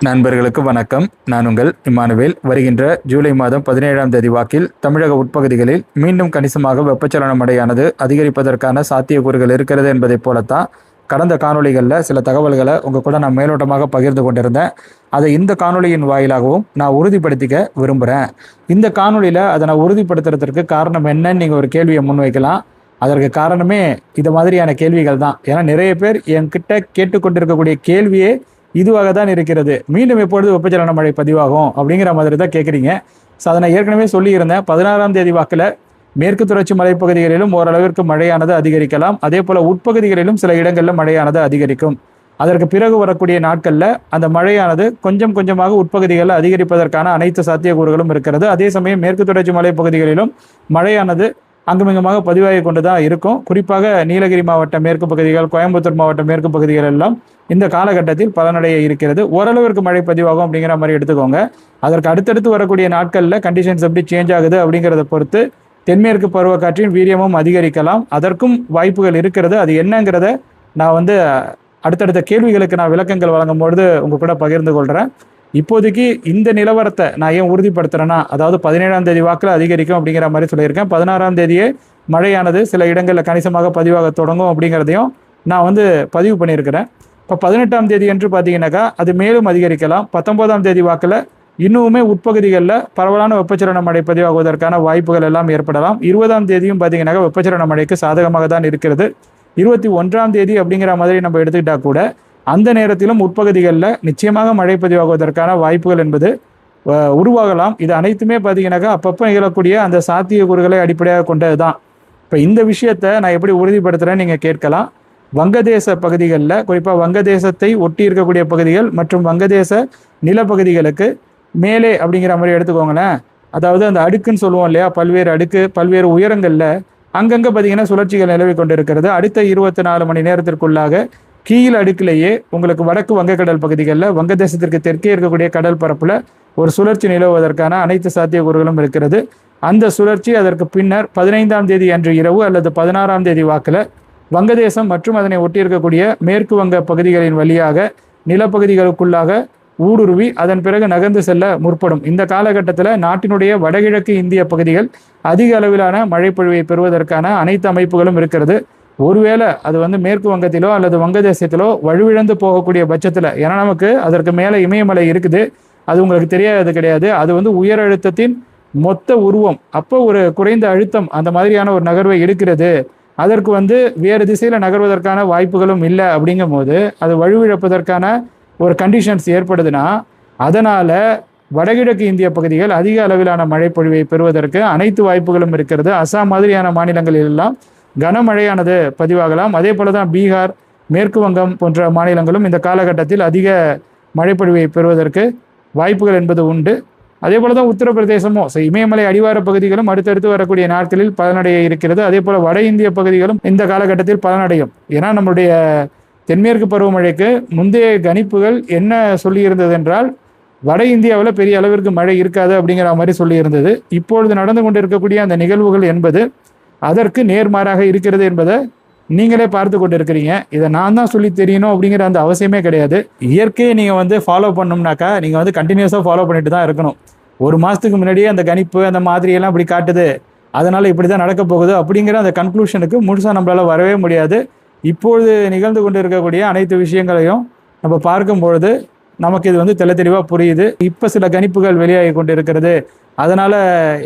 நண்பர்களுக்கு வணக்கம். நான் உங்கள் இமானுவேல். வருகின்ற ஜூலை மாதம் 17ஆம் தேதி வாக்கில் தமிழக உட்பகுதிகளில் மீண்டும் கணிசமாக வெப்பச்சலன மழையானது அதிகரிப்பதற்கான சாத்தியக்கூறுகள் இருக்கிறது என்பதைப் போலத்தான் கடந்த காணொளிகளில் சில தகவல்களை உங்கள் கூட நான் மேலோட்டமாக பகிர்ந்து கொண்டிருந்தேன். அதை இந்த காணொளியின் வாயிலாகவும் நான் உறுதிப்படுத்திக்க விரும்புகிறேன். இந்த காணொளியில் அதை நான் உறுதிப்படுத்துறதுக்கு காரணம் என்னன்னு நீங்கள் ஒரு கேள்வியை முன்வைக்கலாம். அதற்கு காரணமே இது மாதிரியான கேள்விகள் தான். ஏன்னா நிறைய பேர் என்கிட்ட கேட்டுக்கொண்டிருக்கக்கூடிய கேள்வியே இதுவாக தான் இருக்கிறது. மீண்டும் எப்பொழுது வெப்பச்சலன மழை பதிவாகும் அப்படிங்கிற மாதிரி தான் கேட்குறீங்க. ஸோ அதை நான் ஏற்கனவே சொல்லியிருந்தேன். 16ஆம் தேதி வாக்கில் மேற்கு தொடர்ச்சி மலைப்பகுதிகளிலும் ஓரளவிற்கு மழையானது அதிகரிக்கலாம். அதே போல் உட்பகுதிகளிலும் சில இடங்களில் மழையானது அதிகரிக்கும். அதற்கு பிறகு வரக்கூடிய நாட்களில் அந்த மழையானது கொஞ்சம் கொஞ்சமாக உட்பகுதிகளில் அதிகரிப்பதற்கான அனைத்து சாத்தியக்கூறுகளும் இருக்கிறது. அதே சமயம் மேற்கு தொடர்ச்சி மலைப்பகுதிகளிலும் மழையானது அங்குமிங்குமாக பதிவாகி கொண்டு தான் இருக்கும். குறிப்பாக நீலகிரி மாவட்ட மேற்கு பகுதிகள், கோயம்புத்தூர் மாவட்ட மேற்கு பகுதிகள் எல்லாம் இந்த காலகட்டத்தில் பலனடைய இருக்கிறது. ஓரளவிற்கு மழை பதிவாகும் அப்படிங்கிற மாதிரி எடுத்துக்கோங்க. அதற்கு அடுத்தடுத்து வரக்கூடிய நாட்களில் கண்டிஷன்ஸ் எப்படி சேஞ்ச் ஆகுது அப்படிங்கிறத பொறுத்து தென்மேற்கு பருவக்காற்றின் வீரியமும் அதிகரிக்கலாம். அதற்கும் வாய்ப்புகள் இருக்கிறது. அது என்னங்கிறத நான் அடுத்தடுத்த கேள்விகளுக்கு நான் விளக்கங்கள் வழங்கும்பொழுது உங்கள் கூட பகிர்ந்து கொள்கிறேன். இப்போதைக்கு இந்த நிலவரத்தை நான் ஏன் உறுதிப்படுத்துறேன்னா, அதாவது 17ஆம் தேதி வாக்கில் அதிகரிக்கும் அப்படிங்கிற மாதிரி சொல்லியிருக்கேன். 16ஆம் தேதியே மழையானது சில இடங்களில் கணிசமாக பதிவாக தொடங்கும் அப்படிங்கிறதையும் நான் பதிவு பண்ணியிருக்கிறேன். இப்போ 18ஆம் தேதி என்று பார்த்தீங்கன்னாக்கா அது மேலும் அதிகரிக்கலாம். 19ஆம் தேதி வாக்கில் இன்னுமே உட்பகுதிகளில் பரவலான வெப்பச்சலன மழை பதிவாகுவதற்கான வாய்ப்புகள் எல்லாம் ஏற்படலாம். 20ஆம் தேதியும் பார்த்தீங்கன்னாக்கா வெப்பச்சலன மழைக்கு சாதகமாக தான் இருக்கிறது. 21ஆம் தேதி அப்படிங்கிற மாதிரி நம்ம எடுத்துக்கிட்டா கூட அந்த நேரத்திலும் உட்பகுதிகளில் நிச்சயமாக மழை பதிவாகுவதற்கான வாய்ப்புகள் என்பது உருவாகலாம். இது அனைத்துமே பார்த்தீங்கன்னாக்கா அப்பப்போ நிகழக்கூடிய அந்த சாத்தியக்கூறுகளை அடிப்படையாக கொண்டது தான். இப்போ இந்த விஷயத்தை நான் எப்படி உறுதிப்படுத்துகிறேன்னு நீங்கள் கேட்கலாம். வங்கதேச பகுதிகளில், குறிப்பாக வங்கதேசத்தை ஒட்டி இருக்கக்கூடிய பகுதிகள் மற்றும் வங்கதேச நிலப்பகுதிகளுக்கு மேலே அப்படிங்கிற மாதிரி எடுத்துக்கோங்களேன். அதாவது அந்த அடுக்குன்னு சொல்லுவோம் இல்லையா, பல்வேறு அடுக்கு, பல்வேறு உயரங்களில் அங்கங்கே பார்த்தீங்கன்னா சுழற்சிகள் நிலவி கொண்டு இருக்கிறது. அடுத்த 24 மணி நேரத்திற்குள்ளாக கீழ் அடுக்கிலேயே உங்களுக்கு வடக்கு வங்கக்கடல் பகுதிகளில் வங்கதேசத்திற்கு தெற்கே இருக்கக்கூடிய கடல் பரப்பில் ஒரு சுழற்சி நிலவுவதற்கான அனைத்து சாத்தியக்கூறுகளும் இருக்கிறது. அந்த சுழற்சி அதற்கு பின்னர் 15ஆம் தேதி அன்று இரவு அல்லது 16ஆம் தேதி வாக்கில் வங்கதேசம் மற்றும் அதனை ஒட்டியிருக்கக்கூடிய மேற்கு வங்க பகுதிகளின் வழியாக நிலப்பகுதிகளுக்குள்ளாக ஊடுருவி அதன் பிறகு நகர்ந்து செல்ல முற்படும். இந்த காலகட்டத்தில் நாட்டினுடைய வடகிழக்கு இந்திய பகுதிகள் அதிக அளவிலான மழைப்பொழிவை பெறுவதற்கான அனைத்து அமைப்புகளும் இருக்கிறது. ஒருவேளை அது மேற்கு வங்கத்திலோ அல்லது வங்கதேசத்திலோ வலுவிழந்து போகக்கூடிய பட்சத்தில், ஏன்னா நமக்கு அதற்கு மேலே இமயமலை இருக்குது, அது உங்களுக்கு தெரியாது கிடையாது. அது உயர் அழுத்தத்தின் மொத்த உருவம். அப்போ ஒரு குறைந்த அழுத்தம் அந்த மாதிரியான ஒரு நகர்வை எடுக்கிறது. அதற்கு வேறு திசையில் நகர்வதற்கான வாய்ப்புகளும் இல்லை. அப்படிங்கும் போது அது வலுவிழப்பதற்கான ஒரு கண்டிஷன்ஸ் ஏற்படுதுன்னா, அதனால் வடகிழக்கு இந்திய பகுதிகள் அதிக அளவிலான மழைப்பொழிவை பெறுவதற்கு அனைத்து வாய்ப்புகளும் இருக்கிறது. அசாம் மாதிரியான மாநிலங்களில் எல்லாம் கனமழையானது பதிவாகலாம். அதே போல தான் பீகார், மேற்கு வங்கம் போன்ற மாநிலங்களும் இந்த காலகட்டத்தில் அதிக மழைப்பொழிவை பெறுவதற்கு வாய்ப்புகள் என்பது உண்டு. அதே போல தான் உத்தரப்பிரதேசமும் இமயமலை அடிவார பகுதிகளும் அடுத்தடுத்து வரக்கூடிய நாட்களில் பலனடைய இருக்கிறது. அதே போல் வட இந்திய பகுதிகளும் இந்த காலகட்டத்தில் பலனடையும். ஏன்னா நம்மளுடைய தென்மேற்கு பருவமழைக்கு முந்தைய கணிப்புகள் என்ன சொல்லியிருந்தது என்றால், வட இந்தியாவில் பெரிய அளவிற்கு மழை இருக்காது அப்படிங்கிற மாதிரி சொல்லியிருந்தது. இப்பொழுது நடந்து கொண்டு இருக்கக்கூடிய அந்த நிகழ்வுகள் என்பது அதற்கு நேர்மாறாக இருக்கிறது என்பதை நீங்களே பார்த்து கொண்டு இருக்கிறீங்க. இதை நான் தான் சொல்லி தெரியணும் அப்படிங்கிற அந்த அவசியமே கிடையாது. இயற்கையை நீங்கள் ஃபாலோ பண்ணணும்னாக்கா நீங்கள் கண்டினியூஸாக ஃபாலோ பண்ணிட்டு தான் இருக்கணும். ஒரு மாதத்துக்கு முன்னாடியே அந்த கணிப்பு அந்த மாதிரியெல்லாம் இப்படி காட்டுது, அதனால் இப்படி தான் நடக்க போகுது அப்படிங்கிற அந்த கன்க்ளூஷனுக்கு முழுசாக நம்மளால் வரவே முடியாது. இப்பொழுது நிகழ்ந்து கொண்டு இருக்கக்கூடிய அனைத்து விஷயங்களையும் நம்ம பார்க்கும் பொழுது நமக்கு இது தெளிவாக புரியுது. இப்போ சில கணிப்புகள் வெளியாகி கொண்டு இருக்கிறது, அதனால்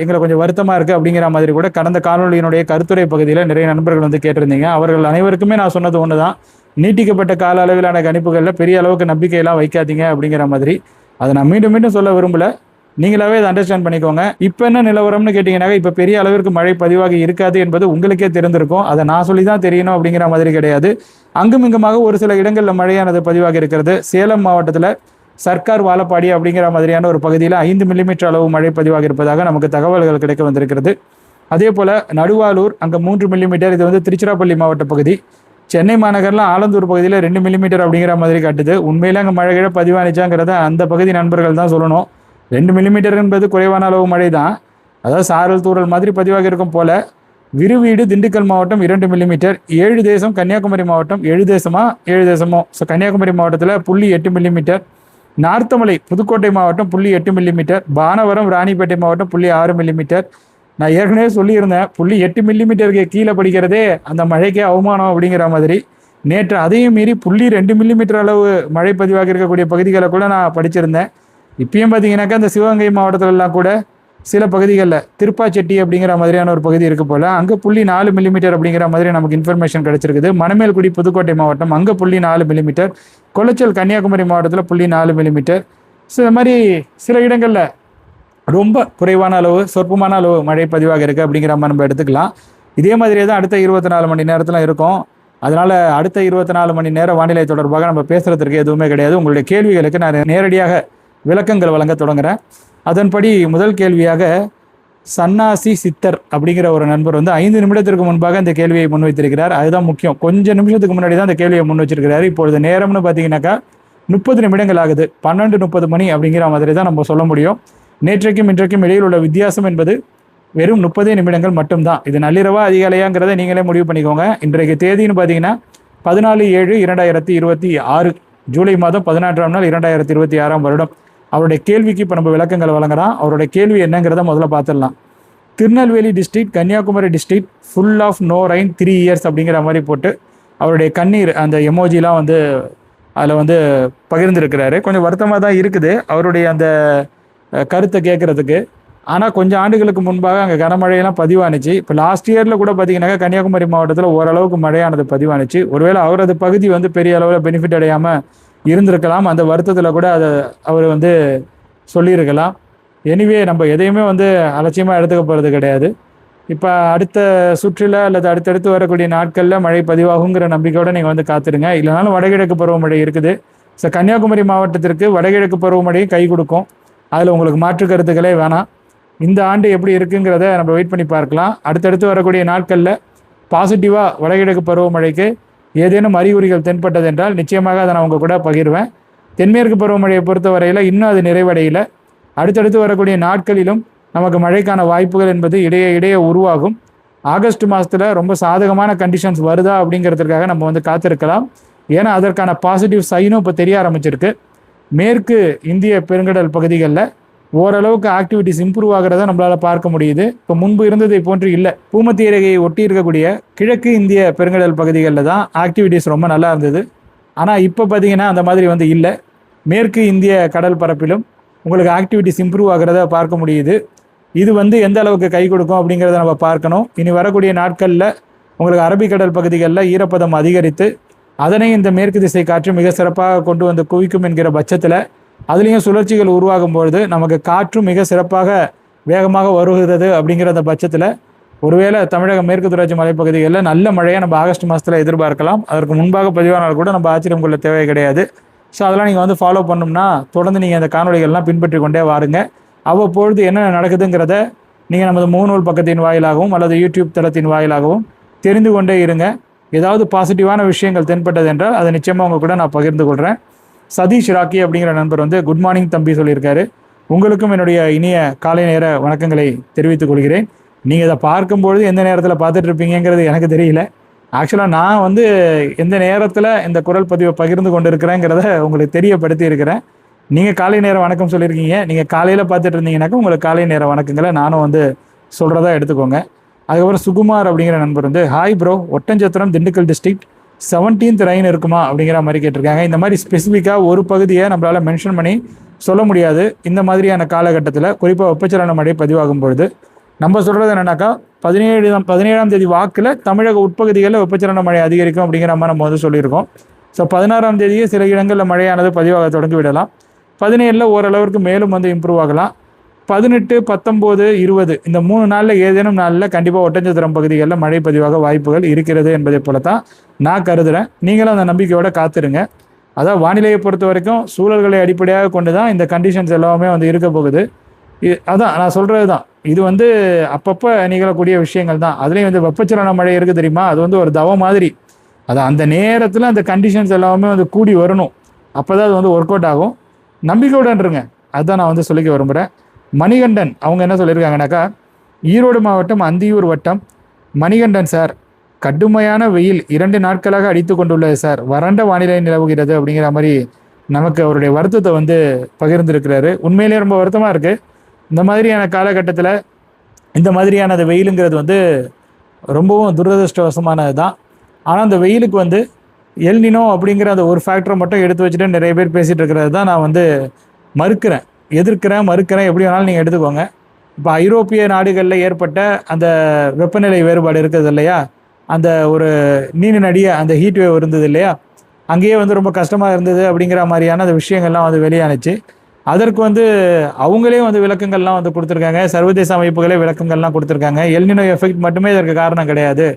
எங்களை கொஞ்சம் வருத்தமாக இருக்குது அப்படிங்கிற மாதிரி கூட கடந்த காணொலியினுடைய கருத்துரை பகுதியில் நிறைய நண்பர்கள் கேட்டிருந்தீங்க. அவர்கள் அனைவருக்குமே நான் சொன்னது ஒன்று தான், நீட்டிக்கப்பட்ட கால அளவிலான கணிப்புகளில் பெரிய அளவுக்கு நம்பிக்கையெல்லாம் வைக்காதீங்க அப்படிங்கிற மாதிரி. அதை நான் மீண்டும் மீண்டும் சொல்ல விரும்பலை, நீங்களாவே அதை அண்டர்ஸ்டாண்ட் பண்ணிக்கோங்க. இப்போ என்ன நிலவரம்னு கேட்டிங்கன்னாக்கா, இப்போ பெரிய அளவிற்கு மழை பதிவாகி இருக்காது என்பது உங்களுக்கே தெரிந்திருக்கும். அதை நான் சொல்லி தான் தெரியணும் அப்படிங்கிற மாதிரி கிடையாது. அங்குமிங்குமாக ஒரு சில இடங்களில் மழையானது பதிவாகி இருக்கிறது. சேலம் மாவட்டத்தில் சர்க்கார் வாழப்பாடி அப்படிங்கிற மாதிரியான ஒரு பகுதியில் 5 மில்லிமீட்டர் அளவு மழை பதிவாக இருப்பதாக நமக்கு தகவல்கள் கிடைக்க வந்திருக்கிறது. அதே போல் நடுவாலூர் அங்கே 3 மில்லிமீட்டர். இது திருச்சிராப்பள்ளி மாவட்ட பகுதி. சென்னை மாநகரில் ஆலந்தூர் பகுதியில் 2 மில்லிமீட்டர் அப்படிங்கிற மாதிரி காட்டுது. உண்மையிலே அங்கே மழை கிழ பதிவானிச்சாங்கிறத அந்த பகுதி நண்பர்கள் தான் சொல்லணும். 2 மில்லிமீட்டர் என்பது குறைவான அளவு மழை தான். அதாவது சாரல் தூரல் மாதிரி பதிவாகி இருக்கும் போல. விருவீடு திண்டுக்கல் மாவட்டம் 2 மில்லிமீட்டர். 7 தேசம் கன்னியாகுமரி மாவட்டம். 7 தேசமோ ஸோ கன்னியாகுமரி மாவட்டத்தில் 0.8 மில்லிமீட்டர். நார்த்தமலை புதுக்கோட்டை மாவட்டம் 0.8 மில்லிமீட்டர், பானவரம் ராணிப்பேட்டை மாவட்டம் 0.6 மில்லிமீட்டர். நான் ஏற்கனவே சொல்லியிருந்தேன் 0.8 மில்லிமீட்டருக்கு கீழே படிக்கிறதே அந்த மழைக்கே அவமானம் அப்படிங்கிற மாதிரி. நேற்று அதையும் மீறி 0.2 மில்லிமீட்டர் அளவு மழை பதிவாக இருக்கக்கூடிய பகுதிகளை கூட நான் படிச்சிருந்தேன். இப்பயும் பார்த்தீங்கன்னாக்கா இந்த சிவகங்கை மாவட்டத்திலலாம் கூட சில பகுதிகளில் திருப்பாச்செட்டி அப்படிங்கிற மாதிரியான ஒரு பகுதி இருக்குது போல், அங்கே 0.4 மில்லிமீட்டர் அப்படிங்கிற மாதிரி நமக்கு இன்ஃபர்மேஷன் கிடச்சிருக்குது. மணமேல்குடி புதுக்கோட்டை மாவட்டம் அங்கே 0.4 மில்லிமீட்டர், கொளச்சல் கன்னியாகுமரி மாவட்டத்தில் 0.4 மில்லிமீட்டர். ஸோ இந்த மாதிரி சில இடங்களில் ரொம்ப குறைவான அளவு சொற்பமான அளவு மழை பதிவாக இருக்குது அப்படிங்கிற மாதிரி நம்ம எடுத்துக்கலாம். இதே மாதிரியே தான் அடுத்த 24 மணி நேரத்தில் இருக்கும். அதனால் அடுத்த 24 மணி நேரம் வானிலை தொடர்பாக நம்ம பேசுகிறதுக்கு எதுவுமே கிடையாது. உங்களுடைய கேள்விகளுக்கு நான் நேரடியாக விளக்கங்கள் வழங்க தொடங்குகிறேன். அதன்படி முதல் கேள்வியாக சன்னாசி சித்தர் அப்படிங்கிற ஒரு நண்பர் 5 நிமிடத்திற்கு முன்பாக இந்த கேள்வியை முன்வைத்திருக்கிறார். அதுதான் முக்கியம். கொஞ்சம் நிமிஷத்துக்கு முன்னாடி தான் இந்த கேள்வியை முன் வச்சிருக்கிறாரு. இப்பொழுது நேரம்னு பார்த்தீங்கன்னாக்கா 30 நிமிடங்கள் ஆகுது. 12:30 மணி அப்படிங்கிற மாதிரி தான் நம்ம சொல்ல முடியும். நேற்றைக்கும் இன்றைக்கும் இடையில் உள்ள வித்தியாசம் என்பது வெறும் 30 நிமிடங்கள் மட்டும்தான். இது நள்ளிரவா அதிகாலையாங்கிறத நீங்களே முடிவு பண்ணிக்கோங்க. இன்றைக்கு தேதின்னு பார்த்தீங்கன்னா 14/7/2026 ஜூலை மாதம் 14ஆம் நாள் 2026ஆம் வருடம். அவருடைய கேள்விக்கு இப்போ நம்ம விளக்கங்கள் வழங்குறோம். அவருடைய கேள்வி என்னங்கிறத முதல்ல பார்த்துடலாம். Tirunelveli district, Kanyakumari district full of no rain 3 years அப்படிங்கிற மாதிரி போட்டு அவருடைய கண்ணீர் அந்த எமோஜிலாம் அதில் பகிர்ந்துருக்கிறாரு. கொஞ்சம் வருத்தமாக தான் இருக்குது அவருடைய அந்த கருத்தை கேட்குறதுக்கு. ஆனால் கொஞ்சம் ஆண்டுகளுக்கு முன்பாக அங்கே கனமழையெல்லாம் பதிவானுச்சு. இப்போ லாஸ்ட் இயரில் கூட பார்த்தீங்கன்னாக்கா கன்னியாகுமரி மாவட்டத்தில் ஓரளவுக்கு மழையானது பதிவானுச்சு. ஒருவேளை அவரது பகுதி பெரிய அளவில் பெனிஃபிட் அடையாமல் இருந்திருக்கலாம். அந்த வருத்தத்தில் கூட அதை அவர் சொல்லியிருக்கலாம். எனிவே நம்ம எதையுமே அலட்சியமாக எடுத்துக்க போகிறது கிடையாது. இப்போ அடுத்த சுற்றில் அல்லது அடுத்தடுத்து வரக்கூடிய நாட்களில் மழை பதிவாகுங்கிற நம்பிக்கையோடு நீங்கள் காத்துருங்க. இல்லைனாலும் வடகிழக்கு பருவமழை இருக்குது. ஸோ கன்னியாகுமரி மாவட்டத்திற்கு வடகிழக்கு பருவமழையும் கை கொடுக்கும். அதில் உங்களுக்கு மாற்று கருத்துக்களே வேணாம். இந்த ஆண்டு எப்படி இருக்குங்கிறத நம்ம வெயிட் பண்ணி பார்க்கலாம். அடுத்தடுத்து வரக்கூடிய நாட்களில் பாசிட்டிவாக வடகிழக்கு பருவமழைக்கு ஏதேனும் அறிகுறிகள் தென்பட்டது என்றால் நிச்சயமாக அதை நான் உங்கள் கூட பகிர்வேன். தென்மேற்கு பருவமழையை பொறுத்த வரையில் இன்னும் அது நிறைவடையில். அடுத்தடுத்து வரக்கூடிய நாட்களிலும் நமக்கு மழைக்கான வாய்ப்புகள் என்பது இடையே உருவாகும். ஆகஸ்ட் மாதத்தில் ரொம்ப சாதகமான கண்டிஷன்ஸ் வருதா அப்படிங்கிறதுக்காக நம்ம காத்திருக்கலாம். ஏன்னா அதற்கான பாசிட்டிவ் சைனும் இப்போ தெரிய ஆரம்பிச்சிருக்கு. மேற்கு இந்திய பெருங்கடல் பகுதிகளில் ஓரளவுக்கு ஆக்டிவிட்டிஸ் இம்ப்ரூவ் ஆகிறத நம்மளால் பார்க்க முடியுது. இப்போ முன்பு இருந்ததை போன்று இல்லை. பூமத்திய ரேகையை ஒட்டி இருக்கக்கூடிய கிழக்கு இந்திய பெருங்கடல் பகுதிகளில் தான் ஆக்டிவிட்டிஸ் ரொம்ப நல்லா இருந்தது. ஆனால் இப்போ பார்த்தீங்கன்னா அந்த மாதிரி இல்லை. மேற்கு இந்திய கடல் பரப்பிலும் உங்களுக்கு ஆக்டிவிட்டிஸ் இம்ப்ரூவ் ஆகிறத பார்க்க முடியுது. இது எந்த அளவுக்கு கை கொடுக்கும் அப்படிங்கிறத நம்ம பார்க்கணும். இனி வரக்கூடிய நாட்களில் உங்களுக்கு அரபிக்கடல் பகுதிகளில் ஈரப்பதம் அதிகரித்து அதனை இந்த மேற்கு திசை காற்று மிக சிறப்பாக கொண்டு குவிக்கும் என்கிற பட்சத்தில் அதுலேயும் சுழற்சிகள் உருவாகும் பொழுது நமக்கு காற்றும் மிக சிறப்பாக வேகமாக வருகிறது. அப்படிங்கிற அந்த பட்சத்தில் ஒருவேளை தமிழக மேற்கு தொடர்ச்சி மலைப்பகுதிகளில் நல்ல மழையை நம்ம ஆகஸ்ட் மாதத்தில் எதிர்பார்க்கலாம். அதற்கு முன்பாக பதிவானால் கூட நம்ம ஆச்சரியம் கொள்ள தேவை கிடையாது. ஸோ அதெல்லாம் நீங்கள் ஃபாலோ பண்ணோம்னா தொடர்ந்து நீங்கள் அந்த காணொலிகள்லாம் பின்பற்றி கொண்டே வாருங்க. அவ்வப்பொழுது என்ன நடக்குதுங்கிறத நீங்கள் நமது முகநூல் பக்கத்தின் வாயிலாகவும் அல்லது யூடியூப் தளத்தின் வாயிலாகவும் தெரிந்து கொண்டே இருங்க. ஏதாவது பாசிட்டிவான விஷயங்கள் தென்பட்டது என்றால் அதை நிச்சயமாக உங்கள் கூட நான் பகிர்ந்து கொள்கிறேன். சதீஷ் ராக்கி அப்படிங்கிற நண்பர் குட் மார்னிங் தம்பி சொல்லியிருக்காரு. உங்களுக்கும் என்னுடைய இனிய காலை நேர வணக்கங்களை தெரிவித்துக் கொள்கிறேன். நீங்கள் இதை பார்க்கும்பொழுது எந்த நேரத்தில் பார்த்துட்டு இருப்பீங்கிறது எனக்கு தெரியல. ஆக்சுவலாக நான் எந்த நேரத்தில் இந்த குரல் பதிவை பகிர்ந்து கொண்டு இருக்கிறேங்கிறத உங்களுக்கு தெரியப்படுத்தி இருக்கிறேன். நீங்கள் காலை நேர வணக்கம் சொல்லியிருக்கீங்க. நீங்கள் காலையில் பார்த்துட்டு இருந்தீங்கன்னாக்கா உங்களுக்கு காலை நேர வணக்கங்களை நானும் சொல்கிறதா எடுத்துக்கோங்க. அதுக்கப்புறம் சுகுமார் அப்படிங்கிற நண்பர் hi bro, Oddanchatram Dindigul district 17th rain இருக்குமா அப்படிங்கிற மாதிரி கேட்டிருக்காங்க. இந்த மாதிரி ஸ்பெசிஃபிக்காக ஒரு பகுதியை நம்மளால் மென்ஷன் பண்ணி சொல்ல முடியாது. இந்த மாதிரியான காலகட்டத்தில் குறிப்பாக வெப்பச்சலன மழை பதிவாகும் பொழுது நம்ம சொல்கிறது என்னென்னாக்கா 17ஆம் தேதி வாக்கில் தமிழக உட்பகுதிகளில் வெப்பச்சலன மழை அதிகரிக்கும் அப்படிங்கிற மாதிரி நம்ம சொல்லியிருக்கோம். ஸோ 16ஆம் தேதியே சில இடங்களில் மழையானது பதிவாக தொடங்கி விடலாம். 17 ஓரளவிற்கு மேலும் இம்ப்ரூவ் ஆகலாம். 18, 19, 20 இந்த 3 நாளில் ஏதேனும் நாளில் கண்டிப்பாக ஒட்டஞ்சத்திரம் பகுதிகளில் மழை பதிவாக வாய்ப்புகள் இருக்கிறது என்பதை போல தான் நான் கருதுகிறேன். நீங்களும் அந்த நம்பிக்கையோடு காத்துருங்க. அதான் வானிலையை பொறுத்த வரைக்கும் சூழல்களை அடிப்படையாக கொண்டு தான் இந்த கண்டிஷன்ஸ் எல்லாமே இருக்க போகுது. அதான் நான் சொல்கிறது தான். இது அப்பப்போ நிகழக்கூடிய விஷயங்கள் தான். அதுலேயும் வெப்பச்சலன மழை இருக்குது தெரியுமா, அது ஒரு தவம் மாதிரி. அதான் அந்த நேரத்தில் அந்த கண்டிஷன்ஸ் எல்லாமே கூடி வரணும். அப்போ தான் அது ஒர்க் அவுட் ஆகும். நம்பிக்கையுடன்ருங்க. அதுதான் நான் சொல்லிக்க விரும்புகிறேன். மணிகண்டன் அவங்க என்ன சொல்லியிருக்காங்கனாக்கா, ஈரோடு மாவட்டம் அந்தியூர் வட்டம் மணிகண்டன் சார், கடுமையான வெயில் 2 நாட்களாக அடித்து கொண்டுள்ளது சார், வறண்ட வானிலை நிலவுகிறது அப்படிங்கிற மாதிரி நமக்கு அவருடைய வருத்தத்தை வந்து பகிர்ந்திருக்கிறாரு. உண்மையிலேயே ரொம்ப வருத்தமாக இருக்குது. இந்த மாதிரியான காலகட்டத்தில் இந்த மாதிரியான அந்த வெயிலுங்கிறது வந்து ரொம்பவும் துரதிருஷ்டவசமானது தான். ஆனால் அந்த வெயிலுக்கு வந்து எல்னினோ அப்படிங்கிற அந்த ஒரு ஃபேக்டரை மட்டும் எடுத்து வச்சுட்டு நிறைய பேர் பேசிகிட்டு இருக்கிறது தான் நான் வந்து மறுக்கிறேன் எப்படி வேணாலும் நீங்கள் எடுத்துக்கோங்க. இப்போ ஐரோப்பிய நாடுகளில் ஏற்பட்ட அந்த வெப்பநிலை வேறுபாடு இருக்குது இல்லையா, அந்த ஒரு நீண்ட நடிகை அந்த ஹீட் வேவ் இருந்தது இல்லையா, அங்கேயே வந்து ரொம்ப கஷ்டமாக இருந்தது அப்படிங்கிற மாதிரியான அந்த விஷயங்கள்லாம் வந்து வெளியானுச்சு. அதற்கு வந்து அவங்களே வந்து விளக்கங்கள்லாம் வந்து கொடுத்துருக்காங்க. சர்வதேச அமைப்புகளே விளக்கங்கள்லாம் கொடுத்துருக்காங்க. எல்னினோ எஃபெக்ட் மட்டுமே இதற்கு காரணம் கிடையாது,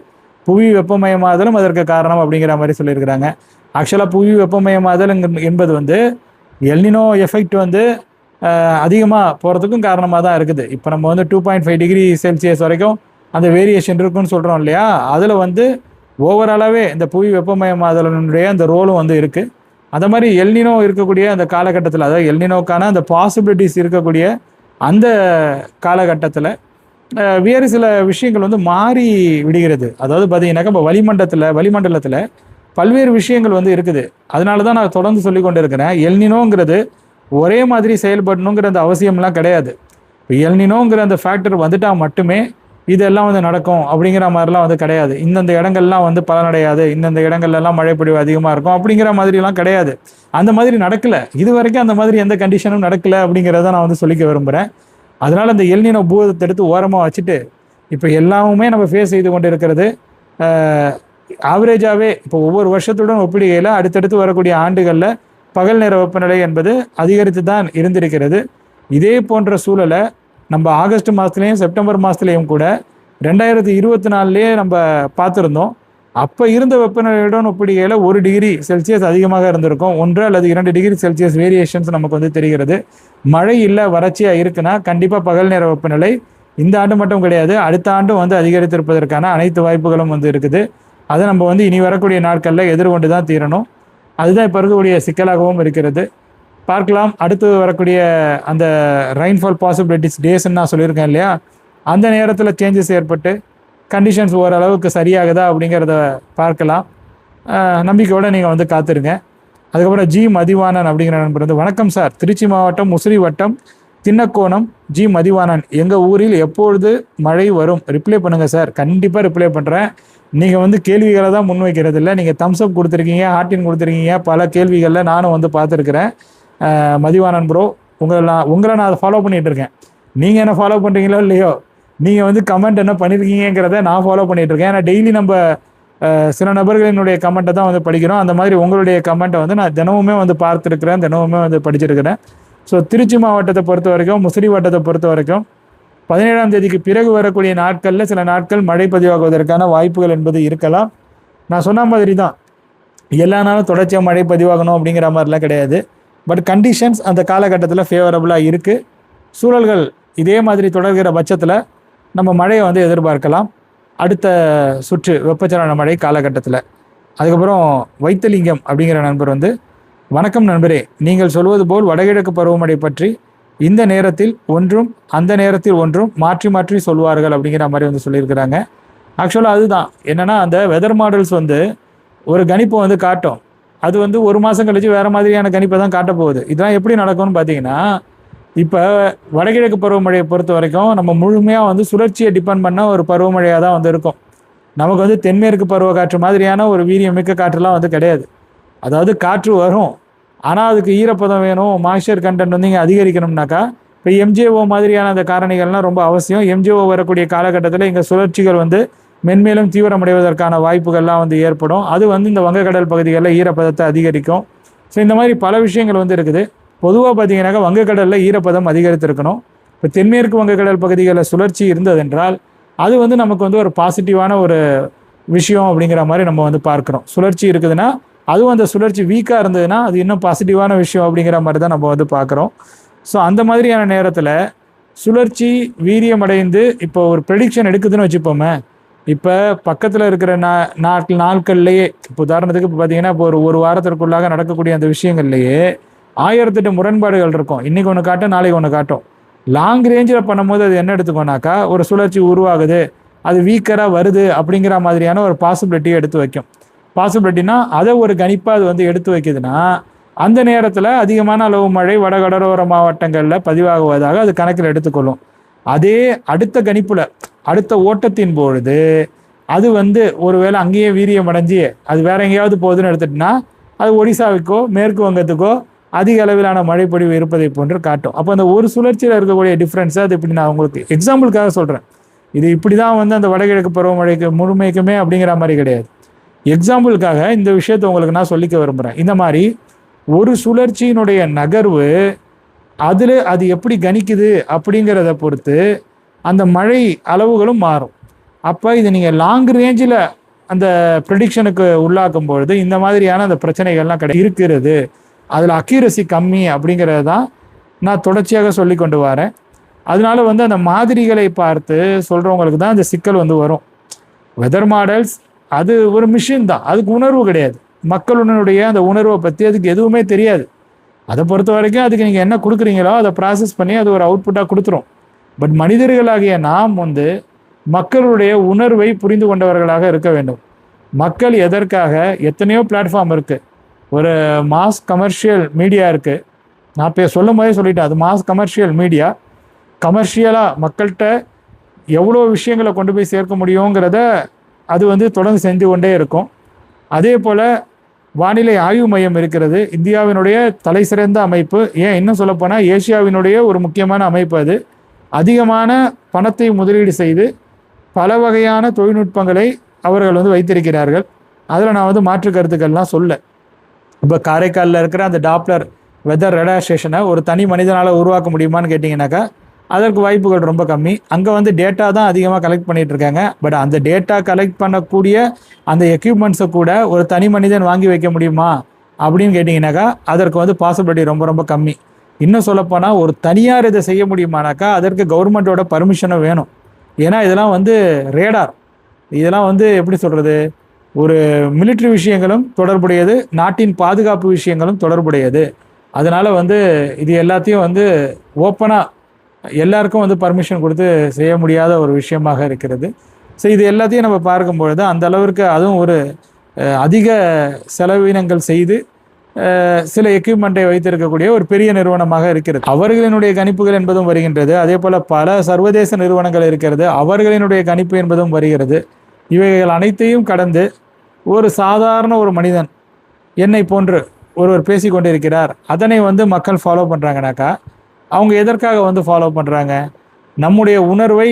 புவி வெப்பமயமாதலும் அதற்கு காரணம் அப்படிங்கிற மாதிரி சொல்லியிருக்கிறாங்க. ஆக்சுவலாக புவி வெப்பமயமாதல் என்பது வந்து எல்னினோ எஃபெக்ட் வந்து அதிகமாக போகிறதுக்கும் காரணமாக தான் இருக்குது. இப்போ நம்ம வந்து 2.5 டிகிரி செல்சியஸ் வரைக்கும் அந்த வேரியேஷன் இருக்குன்னு சொல்கிறோம் இல்லையா, அதில் வந்து ஓவராலாகவே இந்த புவி வெப்பமயமாதலினுடைய அந்த ரோலும் வந்து இருக்குது. அந்த மாதிரி எல்னினோ இருக்கக்கூடிய அந்த காலகட்டத்தில், அதாவது எல்னினோக்கான அந்த பாசிபிலிட்டிஸ் இருக்கக்கூடிய அந்த காலகட்டத்தில் வேறு சில விஷயங்கள் வந்து மாறி விடுகிறது. அதாவது பார்த்தீங்கன்னாக்கா இப்போ வளிமண்டலத்தில் பல்வேறு விஷயங்கள் வந்து இருக்குது. அதனால தான் நான் தொடர்ந்து சொல்லி கொண்டு இருக்கிறேன், எல்னினோங்கிறது ஒரே மாதிரி செயல்படணுங்கிற அந்த அவசியம்லாம் கிடையாது. இப்போ எல்னினோங்கிற அந்த ஃபேக்டர் வந்துட்டால் மட்டுமே இதெல்லாம் வந்து நடக்கும் அப்படிங்கிற மாதிரிலாம் வந்து கிடையாது. இந்தந்த இடங்கள்லாம் வந்து பலனடையாது, இந்தந்த இடங்கள்லாம் மழைப்பொழிவு அதிகமாக இருக்கும் அப்படிங்கிற மாதிரிலாம் கிடையாது. அந்த மாதிரி நடக்கலை இது வரைக்கும், அந்த மாதிரி எந்த கண்டிஷனும் நடக்கலை அப்படிங்கிறத நான் வந்து சொல்லிக்க விரும்புகிறேன். அதனால் அந்த எல்னினோ பூதத்தை எடுத்து ஓரமாக வச்சுட்டு இப்போ எல்லாமே நம்ம ஃபேஸ் செய்து கொண்டு இருக்கிறது ஆவரேஜாகவே இப்போ ஒவ்வொரு வருஷத்துடன் ஒப்பிடுகையில் அடுத்தடுத்து வரக்கூடிய ஆண்டுகளில் பகல் நேர வெப்பநிலை என்பது அதிகரித்து தான் இருந்திருக்கிறது. இதே போன்ற சூழலை நம்ம ஆகஸ்ட் மாதத்துலேயும் செப்டம்பர் மாதத்துலேயும் கூட 2024 நம்ம பார்த்துருந்தோம். அப்போ இருந்த வெப்பநிலையுடன் ஒப்பிடுகையில் 1 டிகிரி செல்சியஸ் அதிகமாக இருந்திருக்கும். 1 அல்லது 2 டிகிரி செல்சியஸ் வேரியேஷன்ஸ் நமக்கு வந்து தெரிகிறது. மழை இல்லை, வறட்சியாக இருக்குன்னா கண்டிப்பாக பகல் நேர வெப்பநிலை இந்த ஆண்டு மட்டும் கிடையாது, அடுத்த ஆண்டும் வந்து அதிகரித்திருப்பதற்கான அனைத்து வாய்ப்புகளும் வந்து இருக்குது. அதை நம்ம வந்து இனி வரக்கூடிய நாட்களில் எதிர்கொண்டு தான் தீரணும். அதுதான் இப்போ இருக்கக்கூடிய சிக்கலாகவும் இருக்கிறது. பார்க்கலாம், அடுத்து வரக்கூடிய அந்த ரெயின்ஃபால் பாசிபிலிட்டிஸ் டேஸ்ன்னு நான் சொல்லியிருக்கேன் இல்லையா, அந்த நேரத்தில் சேஞ்சஸ் ஏற்பட்டு கண்டிஷன்ஸ் ஓரளவுக்கு சரியாகுதா அப்படிங்கிறத பார்க்கலாம். நம்பிக்கையோடு நீங்கள் வந்து காத்துருங்க. அதுக்கப்புறம் ஜி மதிவாணன் அப்படிங்கிற நண்பர் வந்து, வணக்கம் சார், திருச்சி மாவட்டம் முசிறி வட்டம் தின்னக்கோணம் ஜி மதிவாணன், எங்கள் ஊரில் எப்பொழுது மழை வரும்? ரிப்ளை பண்ணுங்கள் சார். கண்டிப்பாக ரிப்ளை பண்ணுறேன். நீங்கள் வந்து கேள்விகளை தான் முன்வைக்கிறது இல்லை, நீங்கள் தம்ஸ்அப் கொடுத்துருக்கீங்க, ஹார்டின் கொடுத்துருக்கீங்க, பல கேள்விகளில் நானும் வந்து பார்த்துருக்குறேன். மதிவாணன் ப்ரோ, உங்களை நான் அதை ஃபாலோ பண்ணிகிட்டு இருக்கேன். நீங்கள் என்ன ஃபாலோ பண்ணுறீங்களோ இல்லையோ, நீங்கள் வந்து கமெண்ட் என்ன பண்ணியிருக்கீங்கிறத நான் ஃபாலோ பண்ணிகிட்ருக்கேன். ஏன்னா டெய்லி நம்ம சில நபர்களினுடைய கமெண்ட்டை தான் வந்து படிக்கிறோம். அந்த மாதிரி உங்களுடைய கமெண்ட்டை வந்து நான் தினமுமே வந்து பார்த்துருக்குறேன், தினமுமே வந்து படிச்சிருக்கிறேன். ஸோ திருச்சி மாவட்டத்தை பொறுத்த வரைக்கும், முசிறி வட்டத்தை பொறுத்த வரைக்கும் 17ஆம் தேதிக்கு பிறகு வரக்கூடிய நாட்களில் சில நாட்கள் மழை பதிவாகுவதற்கான வாய்ப்புகள் என்பது இருக்கலாம். நான் சொன்ன மாதிரி தான், எல்லா நாளும் தொடர்ச்சியாக மழை பதிவாகணும் அப்படிங்கிற மாதிரிலாம் கிடையாது. பட் கண்டிஷன்ஸ் அந்த காலகட்டத்தில் ஃபேவரபுளாக இருக்குது. சூழல்கள் இதே மாதிரி தொடர்கிற பட்சத்தில் நம்ம மழையை வந்து எதிர்பார்க்கலாம் அடுத்த சுற்று வெப்பச்சலன மழை காலகட்டத்தில். அதுக்கப்புறம் வைத்தலிங்கம் அப்படிங்கிற நண்பர் வந்து, வணக்கம் நண்பரே, நீங்கள் சொல்வது போல் வடகிழக்கு பருவமழை பற்றி இந்த நேரத்தில் ஒன்றும் அந்த நேரத்தில் ஒன்றும் மாற்றி மாற்றி சொல்வார்கள் அப்படிங்கிற மாதிரி வந்து சொல்லியிருக்கிறாங்க. ஆக்சுவலாக அதுதான் என்னென்னா, அந்த வெதர் மாடல்ஸ் வந்து ஒரு கணிப்பை வந்து காட்டும், அது வந்து ஒரு மாதம் கழிச்சு வேறு மாதிரியான கணிப்பை தான் காட்ட போகுது. இதெல்லாம் எப்படி நடக்கும்னு பார்த்தீங்கன்னா, இப்போ வடகிழக்கு பருவமழையை பொறுத்த வரைக்கும் நம்ம முழுமையாக வந்து சுழற்சியை டிபெண்ட் பண்ண ஒரு பருவமழையாக தான் வந்து இருக்கும். நமக்கு வந்து தென்மேற்கு பருவ காற்று மாதிரியான ஒரு வீரியமிக்க காற்றுலாம் வந்து கிடையாது. அதாவது காற்று வரும், ஆனால் அதுக்கு ஈரப்பதம் வேணும், மாய்ஸ்சர் கண்டென்ட் வந்து இங்கே அதிகரிக்கணும்னாக்கா இப்போ எம்ஜிஓ மாதிரியான அந்த காரணிகள்லாம் ரொம்ப அவசியம். எம்ஜிஓ வரக்கூடிய காலகட்டத்தில் இங்கே சுழற்சிகள் வந்து மென்மேலும் தீவிரமடைவதற்கான வாய்ப்புகள்லாம் வந்து ஏற்படும். அது வந்து இந்த வங்கக்கடல் பகுதிகளில் ஈரப்பதத்தை அதிகரிக்கும். ஸோ இந்த மாதிரி பல விஷயங்கள் வந்து இருக்குது. பொதுவாக பார்த்தீங்கன்னாக்கா வங்கக்கடலில் ஈரப்பதம் அதிகரித்திருக்கணும். இப்போ தென்மேற்கு வங்கக்கடல் பகுதிகளில் சுழற்சி இருந்ததென்றால் அது வந்து நமக்கு வந்து ஒரு பாசிட்டிவான ஒரு விஷயம் அப்படிங்கிற மாதிரி நம்ம வந்து பார்க்குறோம். சுழற்சி இருக்குதுன்னா, அதுவும் அந்த சுழற்சி வீக்காக இருந்ததுன்னா அது இன்னும் பாசிட்டிவான விஷயம் அப்படிங்கிற மாதிரி தான் நம்ம வந்து பார்க்குறோம். ஸோ அந்த மாதிரியான நேரத்தில் சுழற்சி வீரியமடைந்து இப்போ ஒரு ப்ரெடிக்ஷன் எடுக்குதுன்னு வச்சுப்போமே, இப்போ பக்கத்தில் இருக்கிற நாட்கள்லேயே, இப்போ உதாரணத்துக்கு இப்போ பார்த்தீங்கன்னா இப்போ ஒரு வாரத்திற்குள்ளாக நடக்கக்கூடிய அந்த விஷயங்கள்லேயே 1008 முரண்பாடுகள் இருக்கும். இன்றைக்கி ஒன்று காட்டும், நாளைக்கு ஒன்று காட்டும். லாங் ரேஞ்சில் பண்ணும்போது அது என்ன எடுத்துக்கோனாக்கா, ஒரு சுழற்சி உருவாகுது, அது வீக்கராக வருது அப்படிங்கிற மாதிரியான ஒரு பாசிபிலிட்டியை எடுத்து வைக்கும். பாசிபிலிட்டினா அதை ஒரு கணிப்பாக அது வந்து எடுத்து வைக்குதுன்னா, அந்த நேரத்தில் அதிகமான அளவு மழை வடகடலோர மாவட்டங்களில் பதிவாகுவதாக அது கணக்கில் எடுத்துக்கொள்ளும். அதே அடுத்த கணிப்புல அடுத்த ஓட்டத்தின் பொழுது அது வந்து ஒருவேளை அங்கேயே வீரியம் அடைஞ்சி அது வேற எங்கேயாவது போகுதுன்னு எடுத்துட்டுனா அது ஒடிசாவுக்கோ மேற்கு வங்கத்துக்கோ அதிக அளவிலான மழைப்பொழிவு இருப்பதை போன்று காட்டும். அப்போ அந்த ஒரு சுழற்சியில் இருக்கக்கூடிய டிஃப்ரென்ஸை அது இப்படி நான் உங்களுக்கு எக்ஸாம்பிளுக்காக சொல்கிறேன். இது இப்படி தான் வந்து அந்த வடகிழக்கு பருவமழைக்கு முழுமைக்குமே அப்படிங்கிற மாதிரி கிடையாது. எக்ஸாம்பிளுக்காக இந்த விஷயத்தை உங்களுக்கு நான் சொல்லிக்க விரும்புகிறேன். இந்த மாதிரி ஒரு சுழற்சியினுடைய நகர்வு அதில் அது எப்படி கணிக்குது அப்படிங்கிறத பொறுத்து அந்த மழை அளவுகளும் மாறும். அப்போ இது நீங்கள் லாங் ரேஞ்சில் அந்த ப்ரெடிக்ஷனுக்கு உள்ளாக்கும் பொழுது இந்த மாதிரியான அந்த பிரச்சனைகள்லாம் இருக்கிறது. அதில் அக்யூரசி கம்மி அப்படிங்கிறது தான் நான் தொடர்ச்சியாக சொல்லி கொண்டு வரேன். அதனால வந்து அந்த மாதிரிகளை பார்த்து சொல்கிறவங்களுக்கு தான் அந்த சிக்கல் வந்து வரும். வெதர் மாடல்ஸ் அது ஒரு மிஷின் தான், அதுக்கு உணர்வு கிடையாது. மக்களுடைய அந்த உணர்வை பற்றி அதுக்கு எதுவுமே தெரியாது. அதை பொறுத்த வரைக்கும் அதுக்கு நீங்கள் என்ன கொடுக்குறீங்களோ அதை ப்ராசஸ் பண்ணி அது ஒரு அவுட்புட்டாக கொடுத்துரும். பட் மனிதர்களாகிய நாம் வந்து மக்களுடைய உணர்வை புரிந்து கொண்டவர்களாக இருக்க வேண்டும். மக்கள் எதற்காக எத்தனையோ பிளாட்ஃபார்ம் இருக்குது, ஒரு மாஸ் கமர்ஷியல் மீடியா இருக்குது. நான் இப்போ சொல்லும் போதே சொல்லிட்டேன், அது மாஸ் கமர்ஷியல் மீடியா. கமர்ஷியலாக மக்கள்கிட்ட எவ்வளோ விஷயங்களை கொண்டு போய் சேர்க்க முடியுங்கிறத அது வந்து தொடர்ந்து செஞ்சு கொண்டே இருக்கும். அதே போல் வானிலை ஆய்வு மையம் இருக்கிறது, இந்தியாவினுடைய தலை சிறந்த அமைப்பு. ஏன் இன்னும் சொல்லப்போனால் ஏசியாவினுடைய ஒரு முக்கியமான அமைப்பு. அது அதிகமான பணத்தை முதலீடு செய்து பல வகையான தொழில்நுட்பங்களை அவர்கள் வந்து வைத்திருக்கிறார்கள். அதில் நான் வந்து மாற்று கருத்துக்கள்லாம் சொல்ல. இப்போ காரைக்காலில் இருக்கிற அந்த டாப்ளர் வெதர் ரேடார் ஸ்டேஷனை ஒரு தனி மனிதனால் உருவாக்க முடியுமான்னு கேட்டிங்கனாக்கா அதற்கு வாய்ப்புகள் ரொம்ப கம்மி. அங்கே வந்து டேட்டா தான் அதிகமாக கலெக்ட் பண்ணிகிட்டு இருக்காங்க. பட் அந்த டேட்டா கலெக்ட் பண்ணக்கூடிய அந்த எக்யூப்மெண்ட்ஸை கூட ஒரு தனி மனிதன் வாங்கி வைக்க முடியுமா அப்படின்னு கேட்டிங்கனாக்கா அதற்கு வந்து பாசிபிலிட்டி ரொம்ப ரொம்ப கம்மி. இன்னும் சொல்லப்போனால் ஒரு தனியார் இதை செய்ய முடியுமானாக்கா அதற்கு கவர்மெண்ட்டோட பர்மிஷனும் வேணும். ஏன்னா இதெல்லாம் வந்து ரேடார், இதெல்லாம் வந்து எப்படி சொல்கிறது, ஒரு மிலிட்ரி விஷயங்களும் தொடர்புடையது, நாட்டின் பாதுகாப்பு விஷயங்களும் தொடர்புடையது. அதனால் வந்து இது எல்லாத்தையும் வந்து ஓப்பனாக எல்லாருக்கும் வந்து பர்மிஷன் கொடுத்து செய்ய முடியாத ஒரு விஷயமாக இருக்கிறது. ஸோ இது எல்லாத்தையும் நம்ம பார்க்கும்பொழுது அந்த அளவிற்கு அதுவும் ஒரு அதிக செலவினங்கள் செய்து சில எக்யூப்மெண்ட்டை வைத்திருக்கக்கூடிய ஒரு பெரிய நிறுவனமாக இருக்கிறது. அவர்களினுடைய கணிப்புகள் என்பதும் வருகின்றது. அதே போல் பல சர்வதேச நிறுவனங்கள் இருக்கிறது, அவர்களினுடைய கணிப்பு என்பதும் வருகிறது. இவைகள் அனைத்தையும் கடந்து ஒரு சாதாரண ஒரு மனிதன் என்னை போன்று ஒருவர் பேசி கொண்டிருக்கிறார், அதனை வந்து மக்கள் ஃபாலோ பண்ணுறாங்கனாக்கா அவங்க எதற்காக வந்து ஃபாலோ பண்ணுறாங்க? நம்முடைய உணர்வை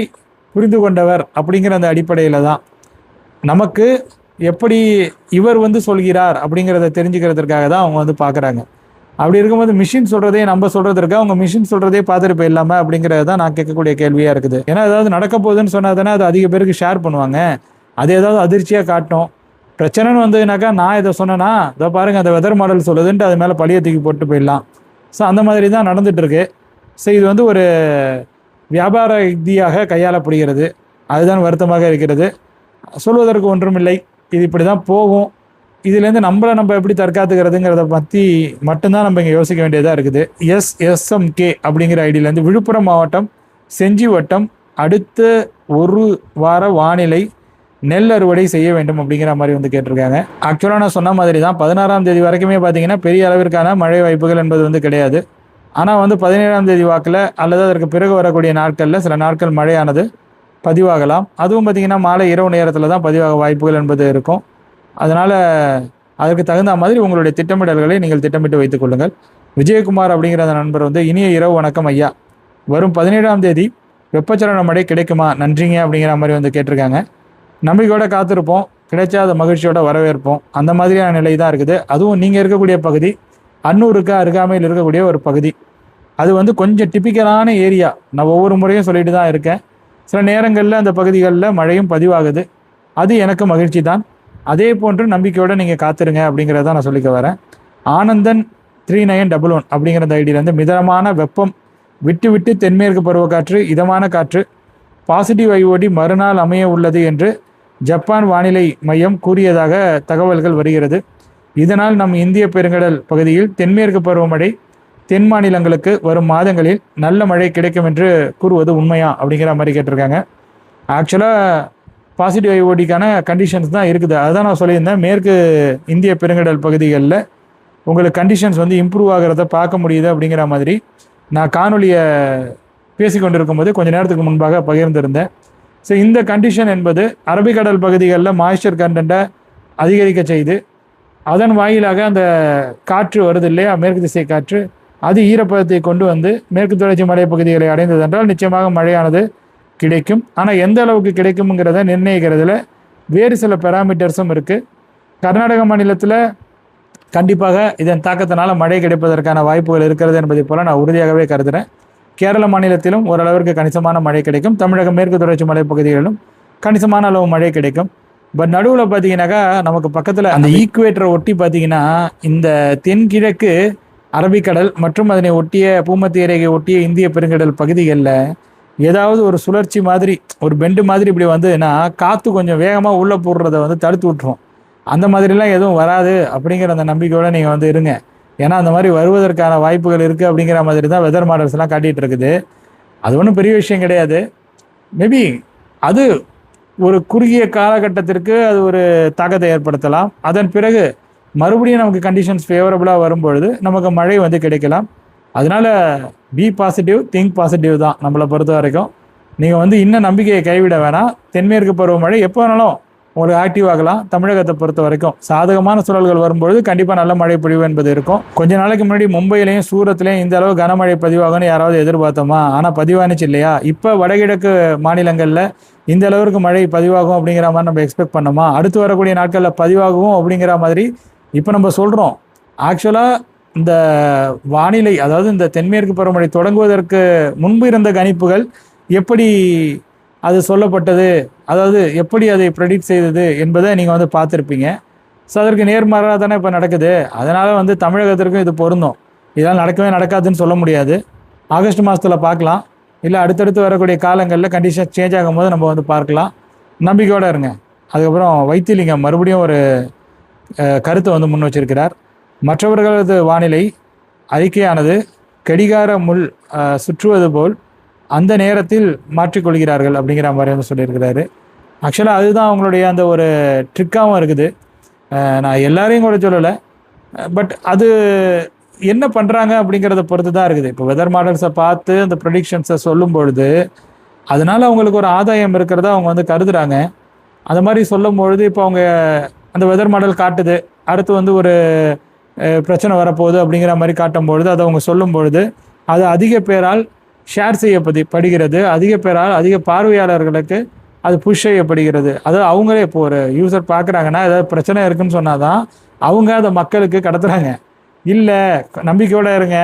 புரிந்து கொண்டவர் அப்படிங்கிற அந்த அடிப்படையில் தான். நமக்கு எப்படி இவர் வந்து சொல்கிறார் அப்படிங்கிறத தெரிஞ்சுக்கிறதுக்காக தான் அவங்க வந்து பார்க்குறாங்க. அப்படி இருக்கும்போது மிஷின் சொல்கிறதே நம்ம சொல்கிறதுக்கு அவங்க மிஷின் சொல்கிறதே பார்த்துட்டு போயிடலாமா அப்படிங்கிறது தான் நான் கேட்கக்கூடிய கேள்வியாக இருக்குது. ஏன்னா ஏதாவது நடக்க போகுதுன்னு சொன்னால் தானே அது அதிக பேருக்கு ஷேர் பண்ணுவாங்க. அது ஏதாவது அதிர்ச்சியாக காட்டும். பிரச்சனைன்னு வந்ததுனாக்கா நான் இதை சொன்னேன்னா இதை பாருங்கள் அந்த வெதர் மாடல் சொல்லுதுன்ட்டு அது மேலே பழிய தூக்கி போட்டு போயிடலாம். ஸோ அந்த மாதிரி தான் நடந்துகிட்ருக்கு. ஸோ இது வந்து ஒரு வியாபார யுக்தியாக கையாளப்படுகிறது. அதுதான் வருத்தமாக இருக்கிறது. சொல்வதற்கு ஒன்றுமில்லை, இது இப்படி தான் போகும். இதுலேருந்து நம்ம எப்படி தற்காத்துக்கிறதுங்கிறத பற்றி மட்டும்தான் நம்ம இங்கே யோசிக்க வேண்டியதாக இருக்குது. SSMK அப்படிங்கிற ஐடியிலேருந்து விழுப்புரம் மாவட்டம் செஞ்சி வட்டம் அடுத்த ஒரு வார வானிலை நெல் அறுவடை செய்ய வேண்டும் அப்படிங்கிற மாதிரி வந்து கேட்டிருக்காங்க. ஆக்சுவலாக நான் சொன்ன மாதிரி தான் 16ஆம் தேதி வரைக்குமே பார்த்தீங்கன்னா பெரிய அளவிற்கான மழை வாய்ப்புகள் என்பது வந்து கிடையாது. ஆனால் வந்து 17ஆம் தேதி வாக்கில் அல்லது அதற்கு பிறகு வரக்கூடிய நாட்களில் சில நாட்கள் மழையானது பதிவாகலாம். அதுவும் பார்த்திங்கன்னா மாலை இரவு நேரத்தில் தான் பதிவாக வாய்ப்புகள் என்பது இருக்கும். அதனால் அதற்கு தகுந்த மாதிரி உங்களுடைய திட்டமிடல்களை நீங்கள் திட்டமிட்டு வைத்துக் கொள்ளுங்கள். விஜயகுமார் அப்படிங்கிற அந்த நண்பர் வந்து இனிய இரவு வணக்கம் ஐயா, வரும் 17ஆம் தேதி வெப்பச்சலன மழை கிடைக்குமா, நன்றிங்க அப்படிங்கிற மாதிரி வந்து கேட்டிருக்காங்க. நம்பிக்கையோடு காத்திருப்போம், கிடைச்சா அதை மகிழ்ச்சியோட வரவேற்போம். அந்த மாதிரியான நிலை தான் இருக்குது. அதுவும் நீங்கள் இருக்கக்கூடிய பகுதி அன்னூருக்கு அருகாமையில் இருக்கக்கூடிய ஒரு பகுதி. அது வந்து கொஞ்சம் டிப்பிக்கலான ஏரியா. நான் ஒவ்வொரு முறையும் சொல்லிட்டு தான் இருக்கேன். சில நேரங்களில் அந்த பகுதிகளில் மழையும் பதிவாகுது. அது எனக்கு மகிழ்ச்சி தான். அதே போன்று நம்பிக்கையோடு நீங்கள் காத்துருங்க அப்படிங்கிறத நான் சொல்லிக்க வரேன். ஆனந்தன் 3911 அப்படிங்கிற அந்த ஐடியிலேருந்து மிதமான வெப்பம் விட்டு விட்டு தென்மேற்கு பருவக்காற்று, இதமான காற்று, பாசிட்டிவ் ஐஓடி மறுநாள் அமைய உள்ளது என்று ஜப்பான் வானிலை மையம் கூறியதாக தகவல்கள் வருகிறது. இதனால் நம் இந்திய பெருங்கடல் பகுதியில் தென்மேற்கு பருவமழை தென் மாநிலங்களுக்கு வரும் மாதங்களில் நல்ல மழை கிடைக்கும் என்று கூறுவது உண்மையா அப்படிங்கிற மாதிரி கேட்டிருக்காங்க. ஆக்சுவலாக பாசிட்டிவ் ஐஓடிக்கான கண்டிஷன்ஸ் தான் இருக்குது. அதுதான் நான் சொல்லியிருந்தேன். மேற்கு இந்திய பெருங்கடல் பகுதிகளில் உங்களுக்கு கண்டிஷன்ஸ் வந்து இம்ப்ரூவ் ஆகிறத பார்க்க முடியுது அப்படிங்கிற மாதிரி நான் காணொலியை பேசி கொண்டிருக்கும் போது கொஞ்ச நேரத்துக்கு முன்பாக பகிர்ந்திருந்தேன். ஸோ இந்த கண்டிஷன் என்பது அரபிக்கடல் பகுதிகளில் மாய்ஸ்சர் கண்டென்ட்டை அதிகரிக்க செய்து அதன் வாயிலாக அந்த காற்று வருது இல்லையா, மேற்கு திசை காற்று, அது ஈரப்பதத்தை கொண்டு வந்து மேற்கு தொடர்ச்சி மலைப்பகுதிகளை அடைந்தது என்றால் நிச்சயமாக மழையானது கிடைக்கும். ஆனால் எந்த அளவுக்கு கிடைக்கும்ங்கிறத நிர்ணயிக்கிறதுல வேறு சில பெராமீட்டர்ஸும் இருக்குது. கர்நாடக மாநிலத்தில் கண்டிப்பாக இதன் தாக்கத்தினால மழை கிடைப்பதற்கான வாய்ப்புகள் இருக்கிறது என்பதை போல நான் உறுதியாகவே கருதுகிறேன். கேரள மாநிலத்திலும் ஓரளவிற்கு கணிசமான மழை கிடைக்கும். தமிழக மேற்கு தொடர்ச்சி மலைப்பகுதிகளிலும் கணிசமான அளவு மழை கிடைக்கும். பட் நடுவில் பார்த்தீங்கன்னாக்கா நமக்கு பக்கத்தில் அந்த ஈக்குவேட்டரை ஒட்டி பார்த்தீங்கன்னா இந்த தென்கிழக்கு அரபிக்கடல் மற்றும் அதனை ஒட்டிய பூமத்திய ரேகை ஒட்டிய இந்திய பெருங்கடல் பகுதிகளில் ஏதாவது ஒரு சுழற்சி மாதிரி ஒரு பெண்டு மாதிரி இப்படி வந்ததுன்னா காற்று கொஞ்சம் வேகமாக உள்ளே போடுறதை வந்து தடுத்து விட்டுரும். அந்த மாதிரிலாம் எதுவும் வராது அப்படிங்கிற அந்த நம்பிக்கையோடு நீங்கள் வந்து இருங்க. ஏன்னா அந்த மாதிரி வருவதற்கான வாய்ப்புகள் இருக்குது அப்படிங்கிற மாதிரி தான் வெதர் மாடல்ஸ்லாம் காட்டிகிட்டு இருக்குது. அது ஒன்றும் பெரிய விஷயம் கிடையாது. மேபி அது ஒரு குறுகிய காலகட்டத்திற்கு அது ஒரு தாக்கத்தை ஏற்படுத்தலாம். அதன் பிறகு மறுபடியும் நமக்கு கண்டிஷன்ஸ் ஃபேவரபுளாக வரும்பொழுது நமக்கு மழை வந்து கிடைக்கலாம். அதனால் பி பாசிட்டிவ், திங்க் பாசிட்டிவ் தான் நம்மளை பொறுத்த வரைக்கும். நீங்கள் வந்து இன்னும் நம்பிக்கையை கைவிட வேணாம். தென்மேற்கு பருவமழை எப்போ வேணாலும் உங்களுக்கு ஆக்டிவ் ஆகலாம். தமிழகத்தை பொறுத்த வரைக்கும் சாதகமான சூழல்கள் வரும்பொழுது கண்டிப்பாக நல்ல மழை பொழிவு என்பது இருக்கும். கொஞ்ச நாளைக்கு முன்னாடி மும்பையிலையும் சூரத்லையும் இந்த அளவு கனமழை பதிவாகும்னு யாராவது எதிர்பார்த்தோமா? ஆனால் பதிவானுச்சு இல்லையா? இப்போ வடகிழக்கு மாநிலங்களில் இந்த அளவுக்கு மழை பதிவாகும் அப்படிங்கிற மாதிரி நம்ம எக்ஸ்பெக்ட் பண்ணோமா? அடுத்து வரக்கூடிய நாட்களில் பதிவாகும் அப்படிங்கிற மாதிரி இப்போ நம்ம சொல்கிறோம். ஆக்சுவலாக இந்த வானிலை, அதாவது இந்த தென்மேற்கு பருவமழை தொடங்குவதற்கு முன்பு இருந்த கணிப்புகள் எப்படி அது சொல்லப்பட்டது, அதாவது எப்படி அதை ப்ரெடிக்ட் செய்தது என்பதை நீங்கள் வந்து பார்த்துருப்பீங்க. ஸோ அதற்கு நேர்மாறாக தானே இப்போ நடக்குது. அதனால் வந்து தமிழகத்திற்கும் இது பொருந்தும். இதெல்லாம் நடக்கவே நடக்காதுன்னு சொல்ல முடியாது. ஆகஸ்ட் மாதத்தில் பார்க்கலாம், இல்லை அடுத்தடுத்து வரக்கூடிய காலங்களில் கண்டிஷன் சேஞ்ச் ஆகும்போது நம்ம வந்து பார்க்கலாம். நம்பிக்கையோடு இருங்க. அதுக்கப்புறம் வைத்திலிங்கம் மறுபடியும் ஒரு கருத்தை வந்து முன் வச்சிருக்கிறார். மற்றவர்களது வானிலை அறிக்கையானது கடிகார முள் சுற்றுவது போல் அந்த நேரத்தில் மாற்றிக்கொள்கிறார்கள் அப்படிங்கிற மாதிரி வந்து சொல்லியிருக்கிறாரு. ஆக்சுவலாக அதுதான் அவங்களுடைய அந்த ஒரு ட்ரிக்காகவும் இருக்குது. நான் எல்லாரையும் கூட சொல்லலை, பட் அது என்ன பண்ணுறாங்க அப்படிங்கிறத பொறுத்து தான் இருக்குது. இப்போ வெதர் மாடல்ஸை பார்த்து அந்த ப்ரெடிக்ஷன்ஸை சொல்லும் பொழுது அதனால் அவங்களுக்கு ஒரு ஆதாயம் இருக்கிறதா அவங்க வந்து கருதுகிறாங்க. அந்த மாதிரி சொல்லும் பொழுது இப்போ அவங்க அந்த வெதர் மாடல் காட்டுது, அடுத்து வந்து ஒரு பிரச்சனை வரப்போகுது அப்படிங்கிற மாதிரி காட்டும் பொழுது அதை அவங்க சொல்லும் பொழுது அது அதிக பேரால் ஷேர் செய்யப்படுகிறது, அதிக பேரால் அதிக பார்வையாளர்களுக்கு அது புஷ் செய்யப்படுகிறது. அது அவங்களே இப்போ ஒரு யூசர் பார்க்குறாங்கன்னா ஏதாவது பிரச்சனை இருக்குன்னு சொன்னால் தான் அவங்க அதை மக்களுக்கு கடத்துகிறாங்க. இல்லை நம்பிக்கையோடு இருங்க,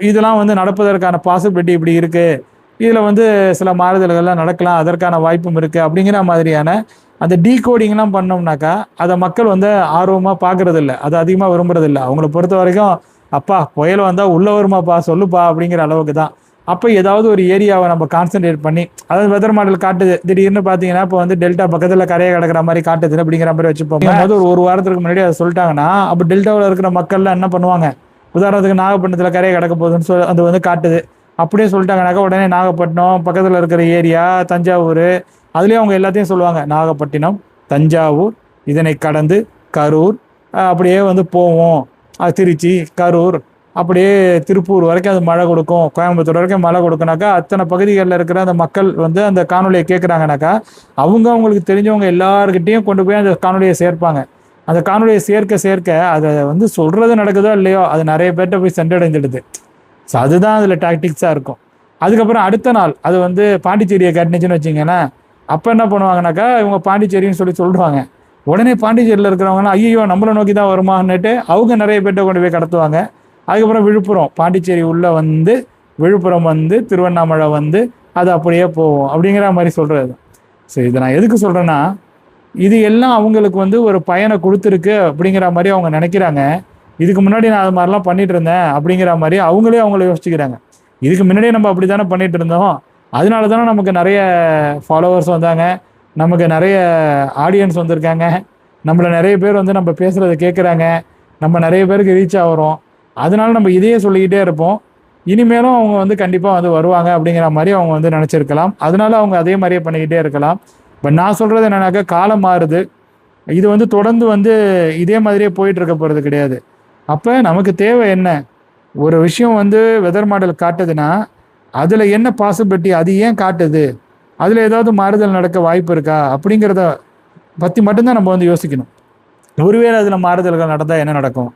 இதெல்லாம் வந்து நடப்பதற்கான பாசிபிலிட்டி இப்படி இருக்குது, இதில் வந்து சில மாறுதல்கள்லாம் நடக்கலாம், அதற்கான வாய்ப்பும் இருக்குது அப்படிங்கிற மாதிரியான அந்த டீகோடிங்லாம் பண்ணோம்னாக்கா அதை மக்கள் வந்து ஆர்வமாக பார்க்குறதில்ல, அது அதிகமாக விரும்புறதில்ல. அவங்கள பொறுத்த வரைக்கும் அப்பா புயல் வந்தால் உள்ளே வருமாப்பா சொல்லுப்பா அப்படிங்கிற அளவுக்கு தான். அப்போ ஏதாவது ஒரு ஏரியாவை நம்ம கான்சன்ட்ரேட் பண்ணி, அதாவது வெதர் மாடல் காட்டுது, திடீர்னு பார்த்தீங்கன்னா இப்போ வந்து டெல்டா பக்கத்தில் கரையை கிடக்கிற மாதிரி காட்டுது அப்படிங்கிற மாதிரி வச்சுப்போம். அதாவது ஒரு வாரத்துக்கு முன்னாடி அதை சொல்லிட்டாங்கன்னா அப்போ டெல்டாவில் இருக்கிற மக்கள்லாம் என்ன பண்ணுவாங்க? உதாரணத்துக்கு நாகப்பட்டினத்தில் கரையை கிடக்க போகுதுன்னு அது வந்து காட்டுது. அப்படியே சொல்லிட்டாங்கனாக்கா உடனே நாகப்பட்டினம் பக்கத்தில் இருக்கிற ஏரியா, தஞ்சாவூர், அதுலேயும் அவங்க எல்லாத்தையும் சொல்லுவாங்க நாகப்பட்டினம், தஞ்சாவூர், இதனை கடந்து கரூர், அப்படியே வந்து போவோம் திருச்சி, கரூர், அப்படியே திருப்பூர் வரைக்கும் அது மழை கொடுக்கும், கோயம்புத்தூர் வரைக்கும் மழை கொடுக்குனாக்கா அத்தனை பகுதிகளில் இருக்கிற அந்த மக்கள் வந்து அந்த காணொலியை கேட்குறாங்கனாக்கா அவங்களுக்கு தெரிஞ்சவங்க எல்லாருக்கிட்டையும் கொண்டு போய் அந்த காணொலியை சேர்ப்பாங்க. அந்த காணொலியை சேர்க்க அதை வந்து சொல்கிறது நடக்குதோ இல்லையோ அது நிறைய பேர்கிட்ட போய் சென்றடைஞ்சிடுது. ஸோ அதுதான் அதில் டாக்டிக்ஸாக இருக்கும். அதுக்கப்புறம் அடுத்த நாள் அது வந்து பாண்டிச்சேரியை கட்டினுச்சுன்னு வச்சிங்கன்னா அப்போ என்ன பண்ணுவாங்கனாக்கா இவங்க பாண்டிச்சேரின்னு சொல்லிடுவாங்க. உடனே பாண்டிச்சேரியில் இருக்கிறவங்கன்னா ஐயோ நம்மளை நோக்கி தான் வருமானுட்டு அவங்க நிறைய பேர்ட்ட கொண்டு போய் கடத்துவாங்க. அதுக்கப்புறம் விழுப்புரம், பாண்டிச்சேரி உள்ளே வந்து விழுப்புரம் வந்து திருவண்ணாமலை வந்து அது அப்படியே போகும் அப்படிங்கிற மாதிரி சொல்கிறது. ஸோ இதை நான் எதுக்கு சொல்கிறேன்னா இது எல்லாம் அவங்களுக்கு வந்து ஒரு பயனை கொடுத்துருக்கு அப்படிங்கிற மாதிரி அவங்க நினைக்கிறாங்க. இதுக்கு முன்னாடி நான் அது மாதிரிலாம் பண்ணிட்டு இருந்தேன் அப்படிங்கிற மாதிரி அவங்கள யோசிச்சுக்கிறாங்க. இதுக்கு முன்னாடியே நம்ம அப்படி தானே பண்ணிட்டு இருந்தோம், அதனால தானே நமக்கு நிறைய ஃபாலோவர்ஸ் வந்தாங்க, நமக்கு நிறைய ஆடியன்ஸ் வந்திருக்காங்க, நம்மளை நிறைய பேர் வந்து நம்ம பேசுகிறத கேட்குறாங்க, நம்ம நிறைய பேருக்கு ரீச் ஆகிறோம், அதனால நம்ம இதையே சொல்லிக்கிட்டே இருப்போம், இனிமேலும் அவங்க வந்து கண்டிப்பாக வந்து வருவாங்க அப்படிங்கிற மாதிரி அவங்க வந்து நினச்சிருக்கலாம். அதனால அவங்க அதே மாதிரியே பண்ணிக்கிட்டே இருக்கலாம். பட் நான் சொல்கிறது என்னன்னாக்கா காலம் மாறுது, இது வந்து தொடர்ந்து வந்து இதே மாதிரியே போயிட்டு இருக்க போகிறது கிடையாது. அப்போ நமக்கு தேவை என்ன? ஒரு விஷயம் வந்து வெதர் மாடல் காட்டுதுன்னா அதில் என்ன பாசிபிலிட்டி, அது ஏன் காட்டுது, அதில் ஏதாவது மாறுதல் நடக்க வாய்ப்பு இருக்கா அப்படிங்கிறத பற்றி மட்டும்தான் நம்ம வந்து யோசிக்கணும். ஒருவேளை அதில் மாறுதல்கள் நடந்தால் என்ன நடக்கும்,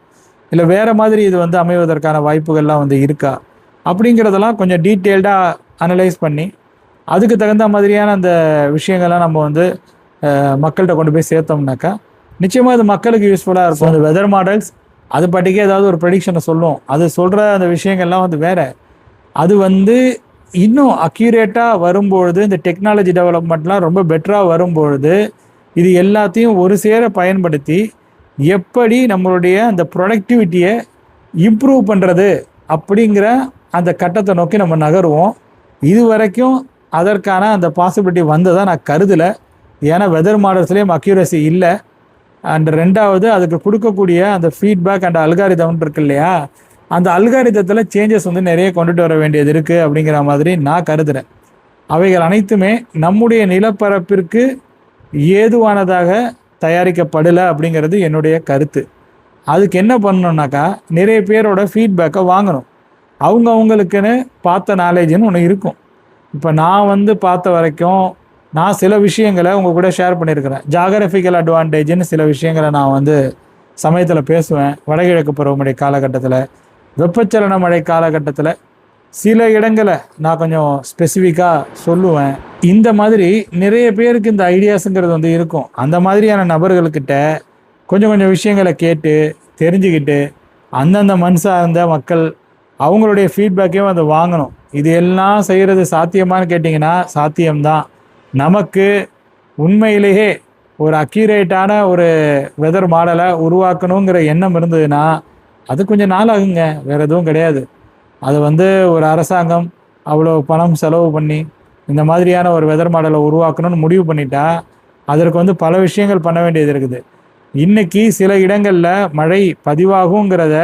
இல்லை வேறு மாதிரி இது வந்து அமைவதற்கான வாய்ப்புகள்லாம் வந்து இருக்கா அப்படிங்கிறதெல்லாம் கொஞ்சம் டீட்டெயில்டாக அனலைஸ் பண்ணி அதுக்கு தகுந்த மாதிரியான அந்த விஷயங்கள்லாம் நம்ம வந்து மக்கள்கிட்ட கொண்டு போய் சேர்த்தோம்னாக்கா நிச்சயமாக அது மக்களுக்கு யூஸ்ஃபுல்லாக இருக்கும். அந்த வெதர் மாடல்ஸ் அது பாட்டுக்கே ஏதாவது ஒரு ப்ரெடிக்ஷனை சொல்லும், அது சொல்கிற அந்த விஷயங்கள்லாம் வந்து வேறு. அது வந்து இன்னும் அக்யூரேட்டாக வரும்பொழுது, இந்த டெக்னாலஜி டெவலப்மெண்ட்லாம் ரொம்ப பெட்டராக வரும்பொழுது இது எல்லாத்தையும் ஒரு சேர பயன்படுத்தி எப்படி நம்மளுடைய அந்த ப்ரொடக்டிவிட்டியை இம்ப்ரூவ் பண்ணுறது அப்படிங்கிற அந்த கட்டத்தை நோக்கி நம்ம நகருவோம். இது வரைக்கும் அதற்கான அந்த பாசிபிலிட்டி வந்ததாக நான் கருதலை. ஏன்னா வெதர் மாடல்ஸ்லேயும் அக்யூரசி இல்லை. அண்ட் ரெண்டாவது அதுக்கு கொடுக்கக்கூடிய அந்த ஃபீட்பேக் அண்ட் அல்காரிதம் இருக்கு இல்லையா, அந்த அல்காரிதத்தில் சேஞ்சஸ் வந்து நிறைய கொண்டுட்டு வர வேண்டியது இருக்குது அப்படிங்கிற மாதிரி நான் கருதுகிறேன். அவைகள் அனைத்துமே நம்முடைய நிலப்பரப்பிற்கு ஏதுவானதாக தயாரிக்கப்படலை அப்படிங்கிறது என்னுடைய கருத்து. அதுக்கு என்ன பண்ணணுன்னாக்கா நிறைய பேரோட ஃபீட்பேக்கை வாங்கணும். அவங்களுக்குன்னு பார்த்த நாலேஜுன்னு ஒன்று இருக்கும். இப்போ நான் வந்து பார்த்த வரைக்கும் நான் சில விஷயங்களை உங்கள் கூட ஷேர் பண்ணியிருக்கிறேன். ஜாகிரபிக்கல் அட்வான்டேஜ்னு சில விஷயங்களை நான் வந்து சமயத்தில் பேசுவேன். வடகிழக்கு பருவமழை காலகட்டத்தில், வெப்பச்சலன மழை காலகட்டத்தில் சில இடங்களை நான் கொஞ்சம் ஸ்பெசிஃபிக்காக சொல்லுவேன். இந்த மாதிரி நிறைய பேருக்கு இந்த ஐடியாஸுங்கிறது வந்து இருக்கும். அந்த மாதிரியான நபர்கள்கிட்ட கொஞ்சம் கொஞ்சம் விஷயங்களை கேட்டு தெரிஞ்சுக்கிட்டு அந்தந்த மண் சார்ந்த மக்கள் அவங்களுடைய ஃபீட்பேக்கையும் அதை வாங்கணும். இது எல்லாம் செய்கிறது சாத்தியமானு கேட்டிங்கன்னா சாத்தியம்தான். நமக்கு உண்மையிலேயே ஒரு அக்யூரேட்டான ஒரு வெதர் மாடலை உருவாக்கணுங்கிற எண்ணம் இருந்ததுன்னா அது கொஞ்சம் நாள் ஆகுங்க, வேறு எதுவும் கிடையாது. அது வந்து ஒரு அரசாங்கம் அவ்வளோ பணம் செலவு பண்ணி இந்த மாதிரியான ஒரு வெதர் மாடலை உருவாக்கணும்னு முடிவு பண்ணிட்டா அதற்கு வந்து பல விஷயங்கள் பண்ண வேண்டியது இருக்குது. இன்றைக்கி சில இடங்களில் மழை பதிவாகுங்கிறத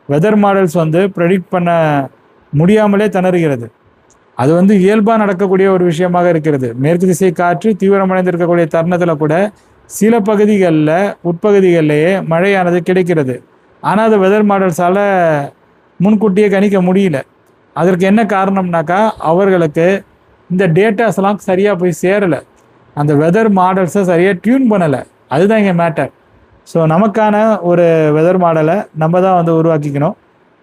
வெதர் மாடல்ஸ் வந்து ப்ரெடிக்ட் பண்ண முடியாமலே திணறுகிறது. அது வந்து இயல்பாக நடக்கக்கூடிய ஒரு விஷயமாக இருக்கிறது. மேற்கு திசை காற்று தீவிரமடைந்திருக்கக்கூடிய தருணத்தில் கூட சில பகுதிகளில் உட்பகுதிகளிலேயே மழையானது கிடைக்கிறது. ஆனால் அது வெதர் மாடல்ஸால் முன்கூட்டியே கணிக்க முடியல. அதற்கு என்ன காரணம்னாக்கா அவர்களுக்கு இந்த டேட்டாஸ்லாம் சரியாக போய் சேரலை, அந்த வெதர் மாடல்ஸை சரியாக டியூன் பண்ணலை. அதுதான் இங்கே மேட்டர். ஸோ நமக்கான ஒரு வெதர் மாடலை நம்ம தான் வந்து உருவாக்கிக்கணும்.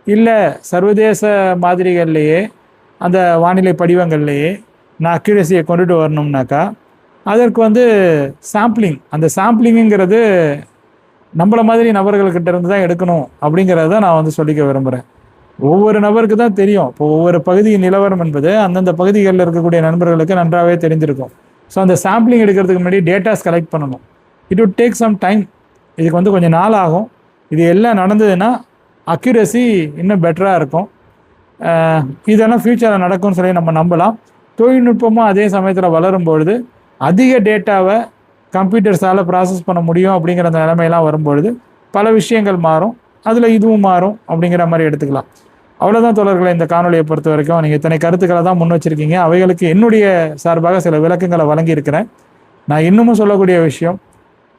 இல்லை சர்வதேச மாதிரிகள்லேயே அந்த வானிலை படிவங்கள்லேயே நான் அக்யூரசியை கொண்டுட்டு வரணும்னாக்கா அதற்கு வந்து சாம்பிளிங், அந்த சாம்பிளிங்குங்கிறது நம்மளை மாதிரி நபர்கள்கிட்ட இருந்து தான் எடுக்கணும் அப்படிங்கிறத நான் வந்து சொல்லிக்க விரும்புகிறேன். ஒவ்வொரு நபருக்கு தான் தெரியும். இப்போ ஒவ்வொரு பகுதியின் நிலவரம் என்பது அந்தந்த பகுதிகளில் இருக்கக்கூடிய நண்பர்களுக்கு நன்றாகவே தெரிஞ்சிருக்கும். ஸோ அந்த சாம்பிளிங் எடுக்கிறதுக்கு முன்னாடி டேட்டாஸ் கலெக்ட் பண்ணணும். It would take some time. இதுக்கு வந்து கொஞ்சம் நாள் ஆகும். இது எல்லாம் நடந்ததுன்னா அக்யூரசி இன்னும் பெட்டராக இருக்கும். இதெல்லாம் ஃப்யூச்சரில் நடக்கும்னு சொல்லி நம்ம நம்பலாம். தொழில்நுட்பமும் அதே சமயத்தில் வளரும்பொழுது அதிக டேட்டாவை கம்ப்யூட்டர்ஸால் ப்ராசஸ் பண்ண முடியும் அப்படிங்கிற அந்த நிலைமையெல்லாம் வரும்பொழுது பல விஷயங்கள் மாறும். அதில் இதுவும் மாறும் அப்படிங்கிற மாதிரி எடுத்துக்கலாம். அவ்வளோதான் தோழர்களை, இந்த காணொலியை பொறுத்த வரைக்கும் நீங்கள் இத்தனை கருத்துக்களை தான் முன் வச்சுருக்கீங்க. அவைகளுக்கு என்னுடைய சார்பாக சில விளக்கங்களை வழங்கியிருக்கிறேன். நான் இன்னமும் சொல்லக்கூடிய விஷயம்,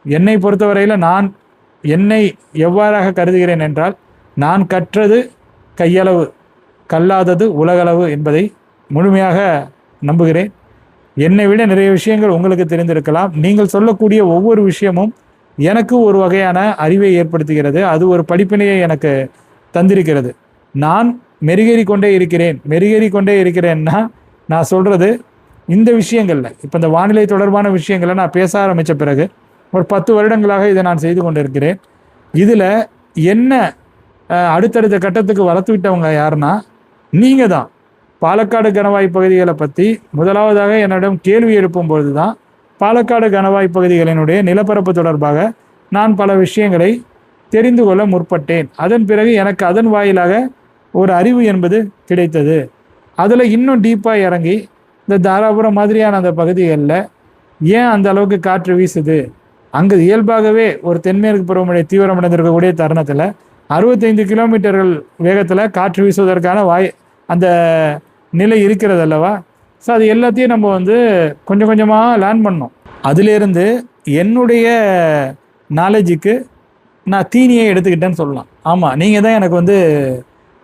என்னை பொறுத்தவரையில் நான் என்னை எவ்வாறாக கருதுகிறேன் என்றால், நான் கற்றது கையளவு, கல்லாதது உலகளவு என்பதை முழுமையாக நம்புகிறேன். என்னை விட நிறைய விஷயங்கள் உங்களுக்கு தெரிந்திருக்கலாம். நீங்கள் சொல்லக்கூடிய ஒவ்வொரு விஷயமும் எனக்கு ஒரு வகையான அறிவை ஏற்படுத்துகிறது. அது ஒரு படிப்பினையை எனக்கு தந்திருக்கிறது. நான் மெருகேறி கொண்டே இருக்கிறேன்னா நான் சொல்கிறது இந்த விஷயங்களில், இப்போ இந்த வானிலை தொடர்பான விஷயங்களை நான் பேச ஆரம்பித்த பிறகு ஒரு 10 வருடங்களாக இதை நான் செய்து கொண்டிருக்கிறேன். இதில் என்ன அடுத்தடுத்த கட்டத்துக்கு வளர்த்து விட்டவங்க யாருன்னா நீங்கள் தான். பாலக்காடு கணவாய் பகுதிகளை பற்றி முதலாவதாக என்னிடம் கேள்வி எழுப்பும்பொழுது தான் பாலக்காடு கணவாய் பகுதிகளினுடைய நிலப்பரப்பு தொடர்பாக நான் பல விஷயங்களை தெரிந்து கொள்ள முற்பட்டேன். அதன் பிறகு எனக்கு அதன் வாயிலாக ஒரு அறிவு என்பது கிடைத்தது. அதில் இன்னும் டீப்பாக இறங்கி இந்த தாராபுரம் மாதிரியான அந்த பகுதிகளில் ஏன் அந்த அளவுக்கு காற்று வீசுது, அங்கு இயல்பாகவே ஒரு தென்மேற்கு பருவமழை தீவிரமடைந்திருக்கக்கூடிய தருணத்தில் 65 கிலோமீட்டர்கள் வேகத்தில் காற்று வீசுவதற்கான அந்த நிலை இருக்கிறது அல்லவா. ஸோ அது எல்லாத்தையும் நம்ம வந்து கொஞ்சம் கொஞ்சமாக லேர்ன் பண்ணோம். அதிலேருந்து என்னுடைய நாலேஜுக்கு நான் தீனியை எடுத்துக்கிட்டேன்னு சொல்லலாம். ஆமாம், நீங்கள் தான் எனக்கு வந்து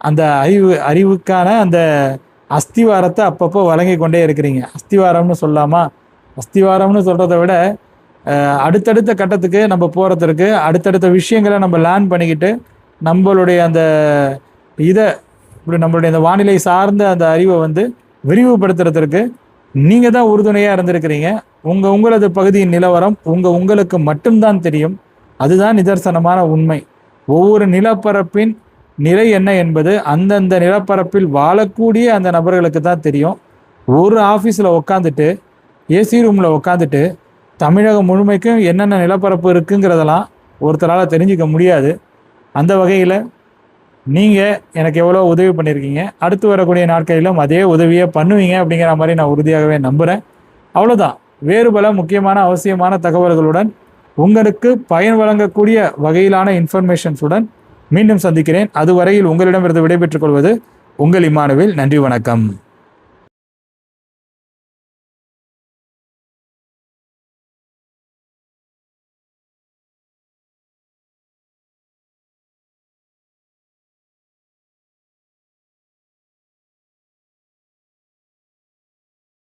அந்த அறிவுக்கான அந்த அஸ்திவாரத்தை அப்பப்போ வழங்கி கொண்டே இருக்கிறீங்க. அஸ்திவாரம்னு சொல்லாமா? அஸ்திவாரம்னு சொல்கிறத விட அடுத்தடுத்த கட்டத்துக்கு நம்ம போகிறதுக்கு அடுத்தடுத்த விஷயங்களை நம்ம லேர்ன் பண்ணிக்கிட்டு நம்மளுடைய அந்த இதை இப்படி நம்மளுடைய அந்த வானிலை சார்ந்த அந்த அறிவை வந்து விரிவுபடுத்துறதுக்கு நீங்கள் தான் உறுதுணையாக இருந்திருக்கிறீங்க. உங்களது பகுதியின் நிலவரம் உங்களுக்கு மட்டும்தான் தெரியும். அதுதான் நிதர்சனமான உண்மை. ஒவ்வொரு நிலப்பரப்பின் நிலை என்ன என்பது அந்தந்த நிலப்பரப்பில் வாழக்கூடிய அந்த நபர்களுக்கு தான் தெரியும். ஒரு ஆஃபீஸில் உட்காந்துட்டு ஏசி ரூமில் உட்காந்துட்டு தமிழகம் முழுமைக்கும் என்னென்ன நிலப்பரப்பு இருக்குங்கிறதெல்லாம் ஒருத்தரால் தெரிஞ்சிக்க முடியாது. அந்த வகையில் நீங்கள் எனக்கு எவ்வளோ உதவி பண்ணியிருக்கீங்க, அடுத்து வரக்கூடிய நாட்களிலும் அதே உதவியை பண்ணுவீங்க அப்படிங்கிற மாதிரி நான் உறுதியாகவே நம்புகிறேன். அவ்வளோதான். வேறு பல முக்கியமான அவசியமான தகவல்களுடன் உங்களுக்கு பயன் வழங்கக்கூடிய வகையிலான இன்ஃபர்மேஷன்ஸுடன் மீண்டும் சந்திக்கிறேன். அதுவரையில் உங்களிடமிருந்து விடைபெற்றுக் கொள்வது உங்கள் இம்மானுவேல். நன்றி, வணக்கம்.